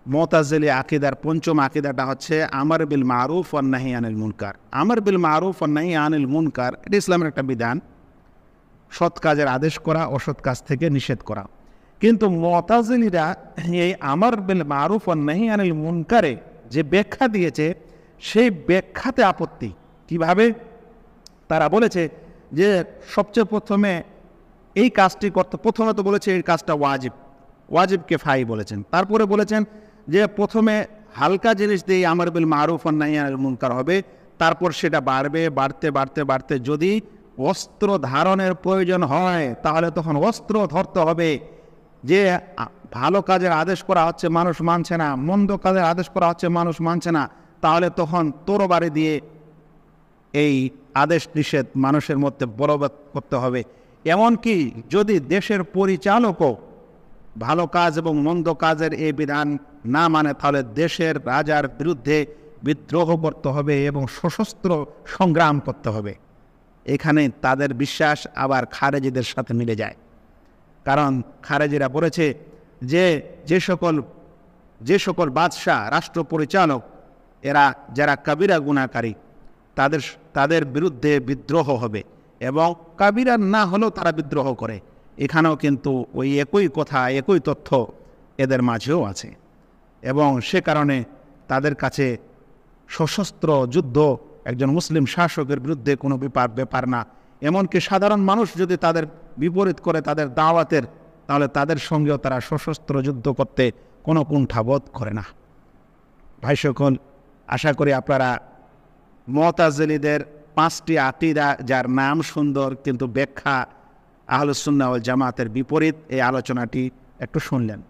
মুতাজিলি আকীদার পঞ্চম আকীদাটা হচ্ছে আমর বিল মারুফ ওয়ান নাহি আনিল মুনকার। আমর বিল মারুফ ওয়ান নাহি আনিল মুনকার এটা ইসলামের একটা বিধান, সৎ কাজের আদেশ করা, অসৎ কাজ থেকে নিষেধ করা। কিন্তু মুতাজিলিরা এই আমর বিল মারুফ ওয়ান নাহি আনিল মুনকারে যে ব্যাখ্যা দিয়েছে সেই ব্যাখ্যাতে আপত্তি। কিভাবে? তারা বলেছে যে সবচেয়ে প্রথমে এই কাজটি করতে, প্রথমে তো বলেছে এই কাজটা ওয়াজিব, ওয়াজিব কিফায়ী বলেছেন। তারপরে বলেছেন যে প্রথমে হালকা জিনিস দিয়ে আমর বিল মারুফ ওয়ান নাহি আনিল মুনকার হবে, তারপর সেটা বাড়বে, বাড়তে বাড়তে বাড়তে যদি অস্ত্র ধারণের প্রয়োজন হয় তাহলে তখন অস্ত্র ধরতে হবে। যে ভালো কাজের আদেশ করা হচ্ছে মানুষ মানছে না, মন্দ কাজের আদেশ করা হচ্ছে মানুষ মানছে না, তাহলে তখন তরবারি দিয়ে এই আদেশ নিষেধ মানুষের মধ্যে বলবৎ করতে হবে। এমনকি যদি দেশের পরিচালকও ভালো কাজ এবং মন্দ কাজের এই বিধান না মানে তাহলে দেশের রাজার বিরুদ্ধে বিদ্রোহ করতে হবে এবং সশস্ত্র সংগ্রাম করতে হবে। এখানে তাদের বিশ্বাস আবার খারেজিদের সাথে মিলে যায়। কারণ খারেজিরা বলেছে যে যে সকল বাদশাহ, রাষ্ট্র পরিচালক এরা যারা কাবিরা গুনাহকারী তাদের বিরুদ্ধে বিদ্রোহ হবে, এবং কাবিরা না হলেও তারা বিদ্রোহ করে। এখানেও কিন্তু ওই একই কথা, একই তথ্য এদের মাঝেও আছে, এবং সে কারণে তাদের কাছে সশস্ত্র যুদ্ধ একজন মুসলিম শাসকের বিরুদ্ধে কোনো ব্যাপার না। এমনকি সাধারণ মানুষ যদি তাদের বিপরীত করে তাদের দাওয়াতের, তাহলে তাদের সঙ্গেও তারা সশস্ত্র যুদ্ধ করতে কোনো কুণ্ঠাবোধ করে না। ভাই সকল, আশা করি আপনারা মুতাজিলিদের 5টি আকীদা যার নাম সুন্দর কিন্তু ব্যাখ্যা আহলুস সুন্নাহ ওয়াল জামাতের বিপরীত, এই আলোচনাটি একটু শুনলেন।